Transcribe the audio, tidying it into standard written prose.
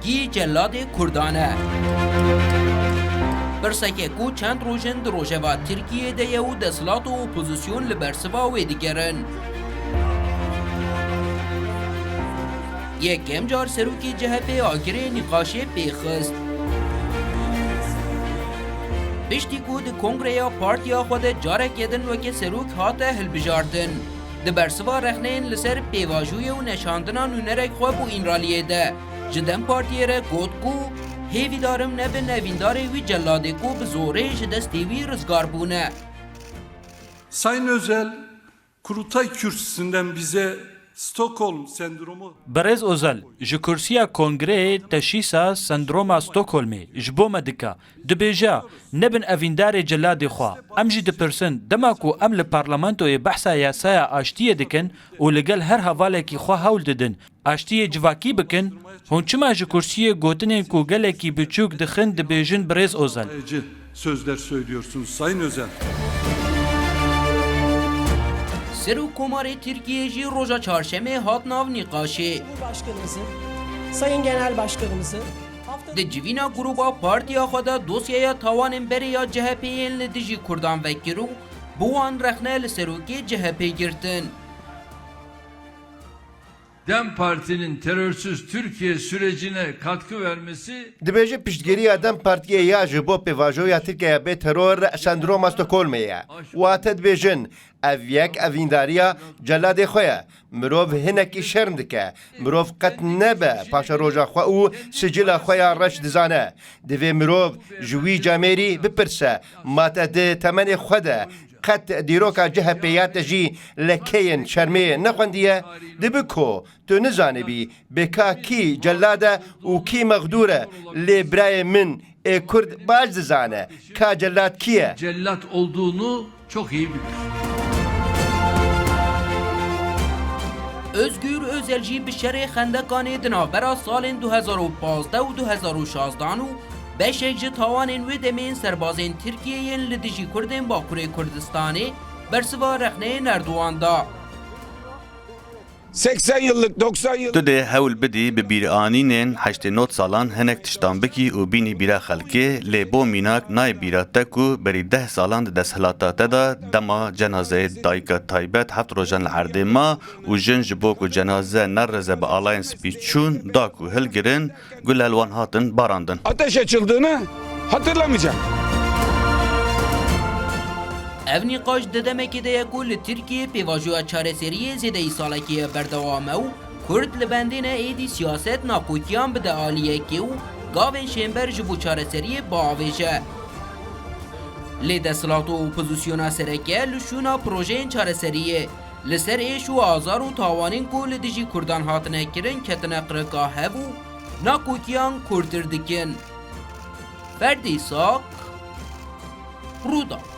گی Celadên Kurdan e. Pirseke ku çend rojin di rojeva Tirkiyê de ye û deshilat û opozîsyon li bersiva wê digerin. Yekem car serokê CHP agirê nîqaşê pêxist. Piştî ku di Kongreya Partiya xwe de carekê din weke serok hate hilbijardin. Di bersiva rexneyên li ser pêvajûyê û neşandina nûnerek xwe bû înraliyê de ji DEM Partîyê re got ku hêvî darim nebe nevîndarê wî celadê ku bi zorê ji destê wî rizgar bûne. Sayın Özel, kurultay kürsüsünden bize Stockholm sendromu... Berez Özel, ji kursiya kongreyê teşîsa sendroma Stockholmê ji bo me dike. Dibêje, nebin evîndarê celadê xwe. Em jî dipirsin, dema ku em li parlamentoyê behsa yasaya aştiyê dikin û li gel her hevalekî xwe hewl didin. Aştiyê civakî bikin, hûn çima ji kursiyê gotinên ku gelekî biçûk dixin dibêjin Berez Özel. Sözler söylüyorsunuz Sayın Özel. Serok Komarê Tirkiye jî roja çarşemê hat nav nîqaşê. Cumhurbaşkanımızı, Sayın Genel Başkanımızı Di civîna gruba partiya xwe de dosyaya tawanên berêya CHP'yên li dijî Kurdan vekir û bi wan rexne li serokê CHP girtin. DEM Parti'nin terörsüz Türkiye sürecine katkı vermesi Dibêje piştgiriya DEM Partîyê ya ji bo pêvajoya Tirkiye bê teror sendroma Stockholmê ye. Wate dibêjin ev yek evîndariya celadê xwe ye. Mirov hinekî şerm dike. Mirov qet nebe paşa roja xwe û sicila xwe ya reş dizane. Divê mirov ji wî camerî bipirse mate di temenê xwe de qet dîroka CHP ya te jî lekeyên şermê nexwendiye dibi ku tu nizanibî bêka kî celad e û kî mexdûr e lê birayê min ê Kurd baş dizane ka celad kî ye? cellat olduğunu çok iyi bilir. Özgür Özel jî bi şerê xendekanê di navbera salên 2015 û 2016 û beşek ji tawanên wê demên serbazên Tirkiyeyên li dijî Kurdên Bakurê Kurdistanê bersiva rexneyên Erdoğan da. 80 yıllık 90 yıllık Tu dê hewl bidî bi bîranînên 89 salan hinek tiştan bikî û bînî bîra xelkê lê bo mînak nayê bîra te ku berî 10 salan di desthelata te de dema cenazeyê dayika taybet heft rojan li erdê ma û jin ji bo ku cenaze nereze bi alayên spî çûn da ku hilgirin gul helwan hatin barandin. ateş açıldığını hatırlamayacak. Ev nîqaş di demekê de ye ku li Tirkiye pêvajoya çareseriyê zêdeyî salekî ye berdewam e û Kurd li bendêne êdî siyaset nakokiyan bide aliyekê û gavên şêmber ji bo çareseriyê biavêje. Lê deshilat û opozisyona sereke li şûna projeyên çareseriyê li ser êş û azar û tawanên ku li dijî Kurdan hatine kirin ketine qirika hev û nakokiyan kurtir dikin. Ferdî Sak, Rûdaw.